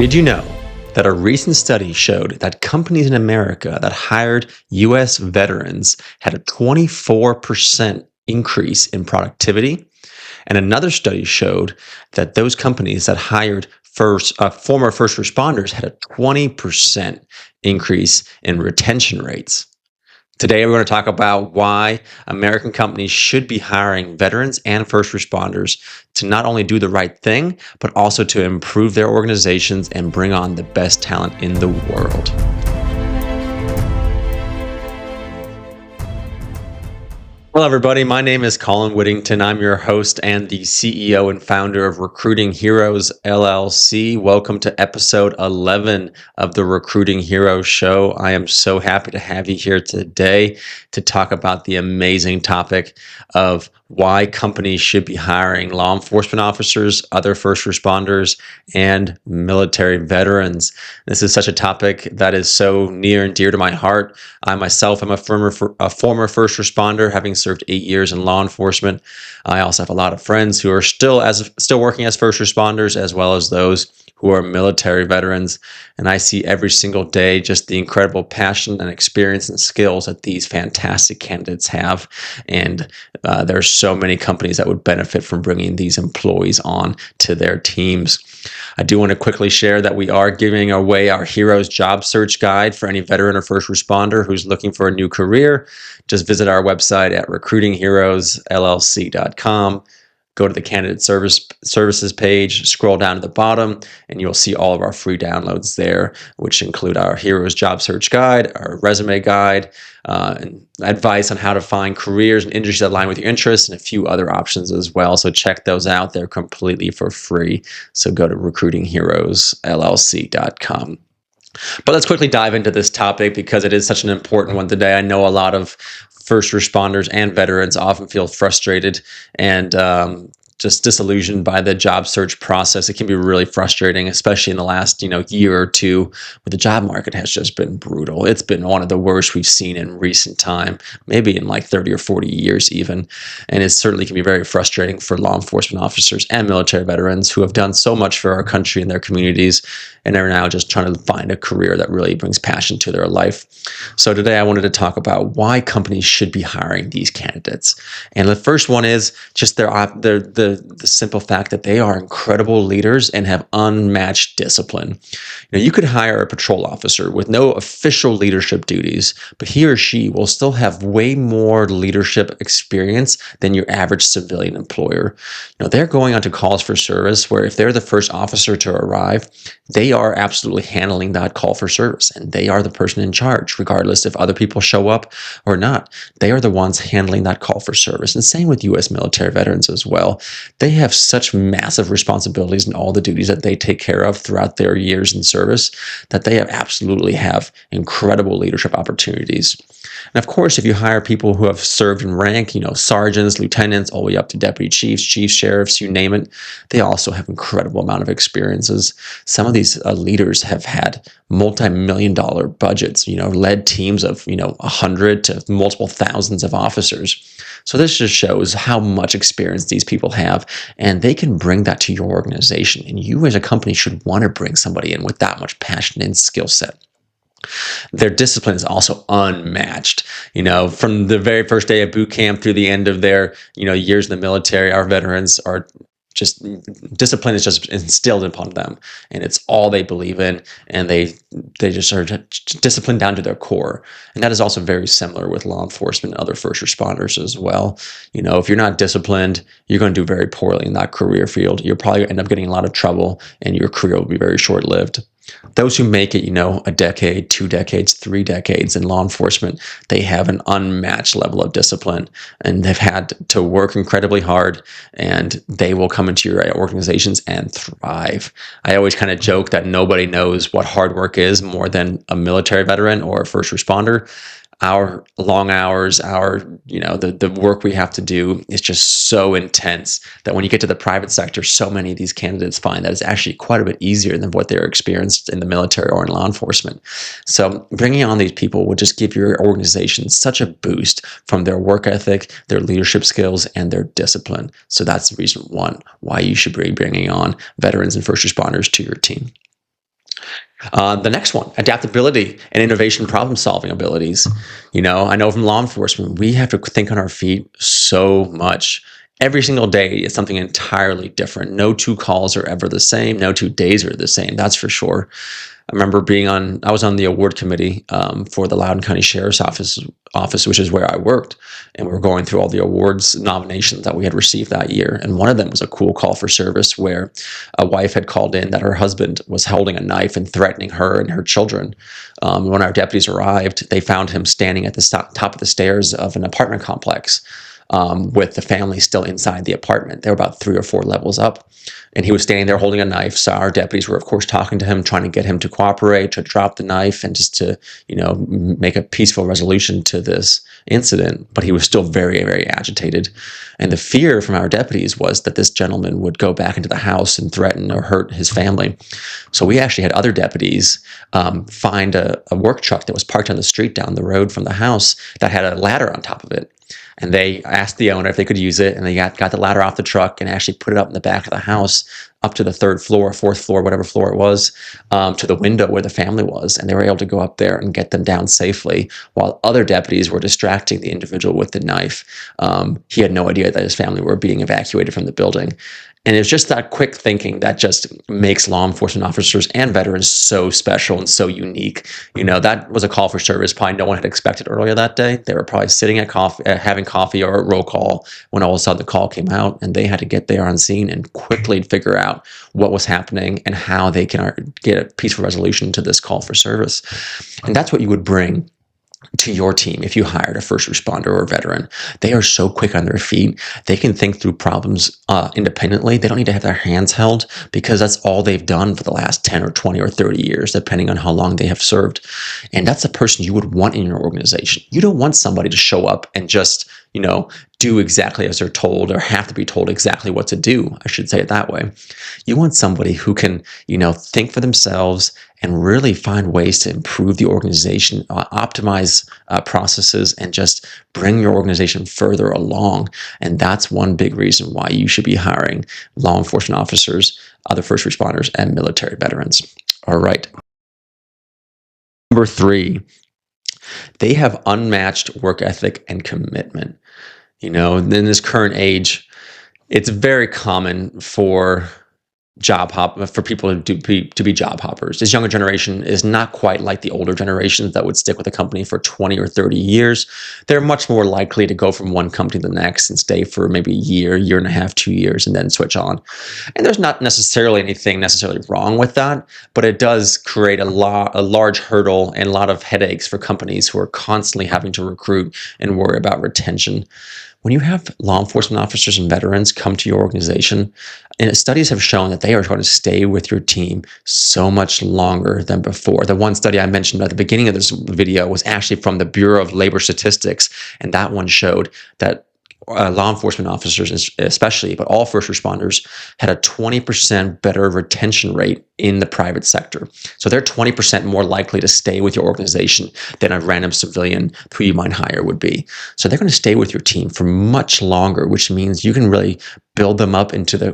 Did you know that a recent study showed that companies in America that hired U.S. veterans had a 24% increase in productivity? And another study showed that those companies that hired former first responders had a 20% increase in retention rates. Today, we're going to talk about why American companies should be hiring veterans and first responders to not only do the right thing, but also to improve their organizations and bring on the best talent in the world. Hello, everybody. My name is Colin Whittington. I'm your host and the CEO and founder of Recruiting Heroes, LLC. Welcome to episode 11 of the Recruiting Heroes Show. I am so happy to have you here today to talk about the amazing topic of why companies should be hiring law enforcement officers, other first responders, and military veterans. This is such a topic that is so near and dear to my heart. I myself am a former first responder, having served 8 years in law enforcement. I also have a lot of friends who are still working as first responders, as well as those who are military veterans. And I see every single day just the incredible passion and experience and skills that these fantastic candidates have. And there are so many companies that would benefit from bringing these employees on to their teams. I do want to quickly share that we are giving away our Heroes Job Search Guide for any veteran or first responder who's looking for a new career. Just visit our website at recruitingheroesllc.com. Go to the candidate services page, scroll down to the bottom, and you'll see all of our free downloads there, which include our Heroes Job Search Guide, our resume guide, and advice on how to find careers and industries that align with your interests, and a few other options as well. So check those out. They're completely for free. So go to recruitingheroesllc.com. But let's quickly dive into this topic because it is such an important one today. I know a lot of first responders and veterans often feel frustrated and just disillusioned by the job search process. It can be really frustrating, especially in the last year or two, where the job market has just been brutal. It's been one of the worst we've seen in recent time, maybe in like 30 or 40 years even. And it certainly can be very frustrating for law enforcement officers and military veterans who have done so much for our country and their communities, and are now just trying to find a career that really brings passion to their life. So today I wanted to talk about why companies should be hiring these candidates. And the first one is just the simple fact that they are incredible leaders and have unmatched discipline. You could hire a patrol officer with no official leadership duties, but he or she will still have way more leadership experience than your average civilian employer. They're going onto calls for service where if they're the first officer to arrive, they are absolutely handling that call for service, and they are the person in charge, regardless if other people show up or not. They are the ones handling that call for service. And same with U.S. military veterans as well. They have such massive responsibilities in all the duties that they take care of throughout their years in service that they absolutely have incredible leadership opportunities. And of course, if you hire people who have served in rank, sergeants, lieutenants, all the way up to deputy chiefs, chief sheriffs, you name it, they also have incredible amount of experiences. Some of these leaders have had multi-million-dollar budgets, led teams of, 100 to multiple thousands of officers. So this just shows how much experience these people have, and they can bring that to your organization. And you as a company should want to bring somebody in with that much passion and skill set. Their discipline is also unmatched. From the very first day of boot camp through the end of their, years in the military, our veterans are just, discipline is just instilled upon them, and it's all they believe in, and they just are disciplined down to their core. And that is also very similar with law enforcement and other first responders as well. If you're not disciplined, you're going to do very poorly in that career field. You'll probably end up getting in a lot of trouble, and your career will be very short-lived. Those who make it, a decade, 2 decades, 3 decades in law enforcement, they have an unmatched level of discipline, and they've had to work incredibly hard, and they will come into your organizations and thrive. I always kind of joke that nobody knows what hard work is more than a military veteran or a first responder. Our long hours, the work we have to do is just so intense that when you get to the private sector, so many of these candidates find that it's actually quite a bit easier than what they're experienced in the military or in law enforcement. So bringing on these people will just give your organization such a boost from their work ethic, their leadership skills, and their discipline. So that's the reason one why you should be bringing on veterans and first responders to your team. The next one, adaptability and innovation problem solving abilities. I know from law enforcement, we have to think on our feet so much. Every single day is something entirely different. No two calls are ever the same. No 2 days are the same. That's for sure. I remember I was on the award committee for the Loudoun County Sheriff's Office, which is where I worked. And we were going through all the awards nominations that we had received that year. And one of them was a cool call for service where a wife had called in that her husband was holding a knife and threatening her and her children. When our deputies arrived, they found him standing at the top of the stairs of an apartment complex. With the family still inside the apartment. They were about 3 or 4 levels up. And he was standing there holding a knife. So our deputies were, of course, talking to him, trying to get him to cooperate, to drop the knife, and just to, make a peaceful resolution to this incident. But he was still very, very agitated. And the fear from our deputies was that this gentleman would go back into the house and threaten or hurt his family. So we actually had other deputies find a work truck that was parked on the street down the road from the house that had a ladder on top of it. And they asked the owner if they could use it, and they got the ladder off the truck and actually put it up in the back of the house, up to the 3rd floor, 4th floor, whatever floor it was, to the window where the family was. And they were able to go up there and get them down safely, while other deputies were distracting the individual with the knife. He had no idea that his family were being evacuated from the building. And it's just that quick thinking that just makes law enforcement officers and veterans so special and so unique. That was a call for service probably no one had expected earlier that day. They were probably sitting at having coffee or a roll call when all of a sudden the call came out, and they had to get there on scene and quickly figure out what was happening and how they can get a peaceful resolution to this call for service. And that's what you would bring to your team if you hired a first responder or a veteran. They are so quick on their feet. They can think through problems independently. They don't need to have their hands held, because that's all they've done for the last 10 or 20 or 30 years, depending on how long they have served. And that's a person you would want in your organization. You don't want somebody to show up and just, do exactly as they're told, or have to be told exactly what to do. I should say it that way. You want somebody who can, think for themselves and really find ways to improve the organization, optimize processes, and just bring your organization further along. And that's one big reason why you should be hiring law enforcement officers, other first responders, and military veterans. All right. Number 3, they have unmatched work ethic and commitment. In this current age, it's very common for people to be job hoppers. This younger generation is not quite like the older generations that would stick with a company for 20 or 30 years. They're much more likely to go from one company to the next and stay for maybe a year and a half, 2 years, and then switch on. And there's not necessarily anything wrong with that, but it does create a large hurdle and a lot of headaches for companies who are constantly having to recruit and worry about retention. When you have law enforcement officers and veterans come to your organization, and studies have shown that they are going to stay with your team so much longer than before. The one study I mentioned at the beginning of this video was actually from the Bureau of Labor Statistics, and that one showed that law enforcement officers especially, but all first responders, had a 20% better retention rate in the private sector. So they're 20% more likely to stay with your organization than a random civilian who you might hire would be. So they're going to stay with your team for much longer, which means you can really build them up into the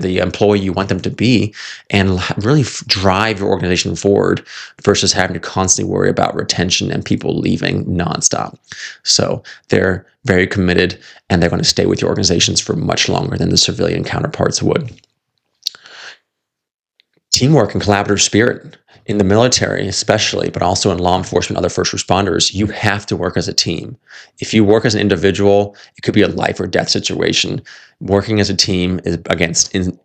the employee you want them to be, and really drive your organization forward versus having to constantly worry about retention and people leaving nonstop. So they're very committed, and they're going to stay with your organizations for much longer than the civilian counterparts would. Teamwork and collaborative spirit. In the military especially, but also in law enforcement, other first responders, you have to work as a team. If you work as an individual, it could be a life or death situation. Working as a team is, again,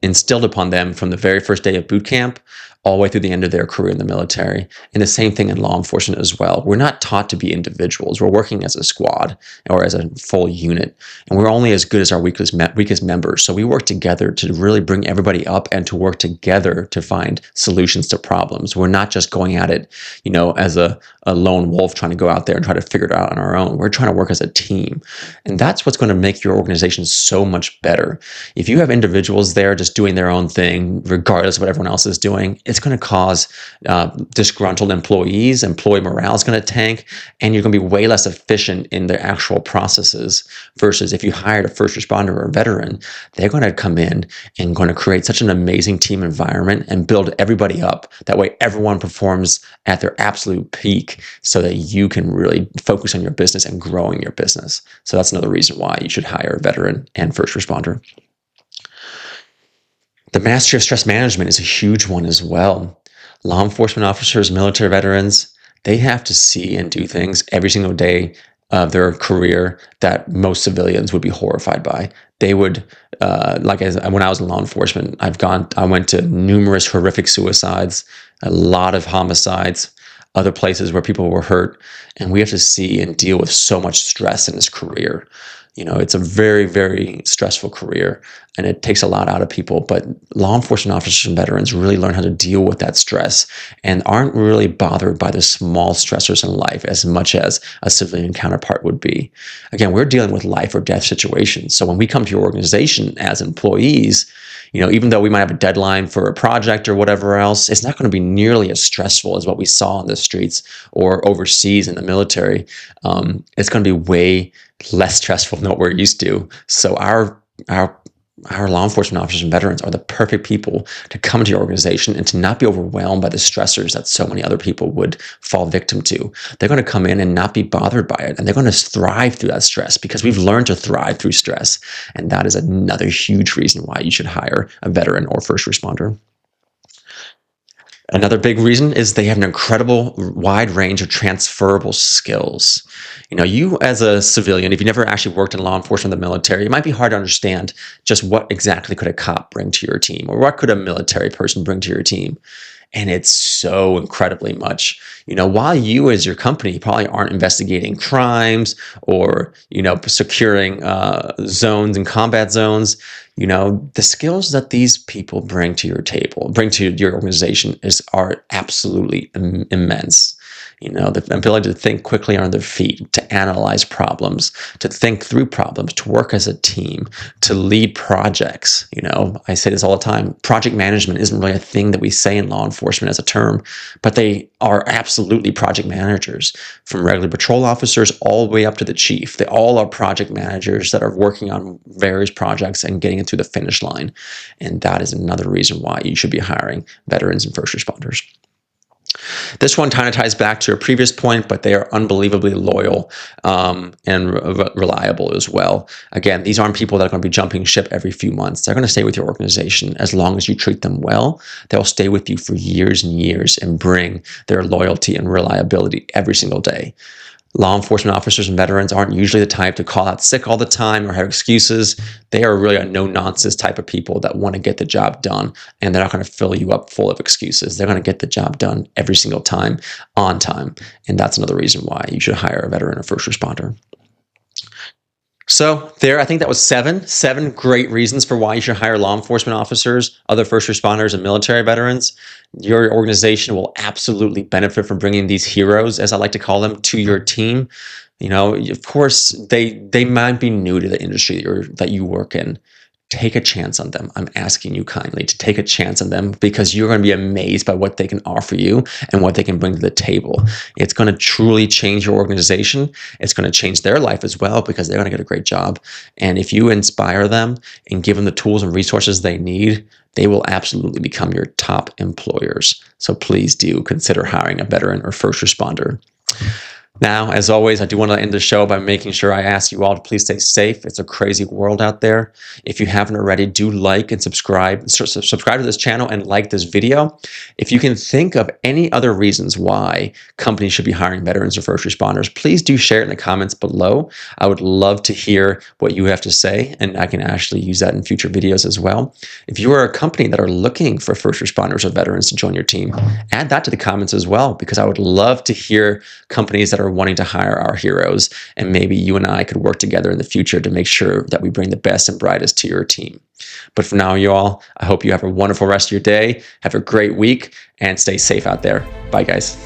instilled upon them from the very first day of boot camp all the way through the end of their career in the military. And the same thing in law enforcement as well. We're not taught to be individuals. We're working as a squad or as a full unit. And we're only as good as our weakest members. So we work together to really bring everybody up and to work together to find solutions to problems. We're not just going at it, as a lone wolf trying to go out there and try to figure it out on our own. We're trying to work as a team. And that's what's going to make your organization so much better. If you have individuals there just doing their own thing, regardless of what everyone else is doing, it's going to cause disgruntled employees. Employee morale is going to tank, and you're going to be way less efficient in the actual processes. Versus if you hired a first responder or a veteran, they're going to come in and going to create such an amazing team environment and build everybody up. That way, everyone performs at their absolute peak, so that you can really focus on your business and growing your business. So that's another reason why you should hire a veteran and first responder. The mastery of stress management is a huge one as well. Law enforcement officers, military veterans, they have to see and do things every single day of their career that most civilians would be horrified by. They would, when I was in law enforcement, I went to numerous horrific suicides, a lot of homicides, other places where people were hurt, and we have to see and deal with so much stress in this career. It's a very, very stressful career, and it takes a lot out of people. But law enforcement officers and veterans really learn how to deal with that stress and aren't really bothered by the small stressors in life as much as a civilian counterpart would be. Again, we're dealing with life or death situations. So when we come to your organization as employees, even though we might have a deadline for a project or whatever else, it's not going to be nearly as stressful as what we saw on the streets or overseas in the military. It's going to be way less stressful than what we're used to. So our law enforcement officers and veterans are the perfect people to come into your organization and to not be overwhelmed by the stressors that so many other people would fall victim to. They're going to come in and not be bothered by it, and they're going to thrive through that stress because we've learned to thrive through stress. And that is another huge reason why you should hire a veteran or first responder. Another big reason is they have an incredible wide range of transferable skills. You as a civilian, if you never actually worked in law enforcement or the military, it might be hard to understand just what exactly could a cop bring to your team, or what could a military person bring to your team. And it's so incredibly much. While you as your company probably aren't investigating crimes or, securing zones and combat zones, the skills that these people bring to your organization are absolutely immense. The ability to think quickly on their feet, to analyze problems, to think through problems, to work as a team, to lead projects. I say this all the time. Project management isn't really a thing that we say in law enforcement as a term, but they are absolutely project managers, from regular patrol officers all the way up to the chief. They all are project managers that are working on various projects and getting it to the finish line. And that is another reason why you should be hiring veterans and first responders. This one kind of ties back to a previous point, but they are unbelievably loyal and reliable as well. Again, these aren't people that are going to be jumping ship every few months. They're going to stay with your organization as long as you treat them well. They'll stay with you for years and years and bring their loyalty and reliability every single day. Law enforcement officers and veterans aren't usually the type to call out sick all the time or have excuses. They are really a no-nonsense type of people that want to get the job done, and they're not going to fill you up full of excuses. They're going to get the job done every single time, on time, and that's another reason why you should hire a veteran or first responder. So I think that was seven great reasons for why you should hire law enforcement officers, other first responders, and military veterans. Your organization will absolutely benefit from bringing these heroes, as I like to call them, to your team. Of course, they might be new to the industry that you work in. Take a chance on them. I'm asking you kindly to take a chance on them, because you're going to be amazed by what they can offer you and what they can bring to the table. It's going to truly change your organization. It's going to change their life as well, because they're going to get a great job. And if you inspire them and give them the tools and resources they need, they will absolutely become your top employers. So please do consider hiring a veteran or first responder. Now, as always, I do want to end the show by making sure I ask you all to please stay safe. It's a crazy world out there. If you haven't already, do like and subscribe. Subscribe to this channel and like this video. If you can think of any other reasons why companies should be hiring veterans or first responders, please do share it in the comments below. I would love to hear what you have to say, and I can actually use that in future videos as well. If you are a company that are looking for first responders or veterans to join your team, add that to the comments as well, because I would love to hear companies that are wanting to hire our heroes, and maybe you and I could work together in the future to make sure that we bring the best and brightest to your team. But for now, you all, I hope you have a wonderful rest of your day. Have a great week and stay safe out there. Bye, guys.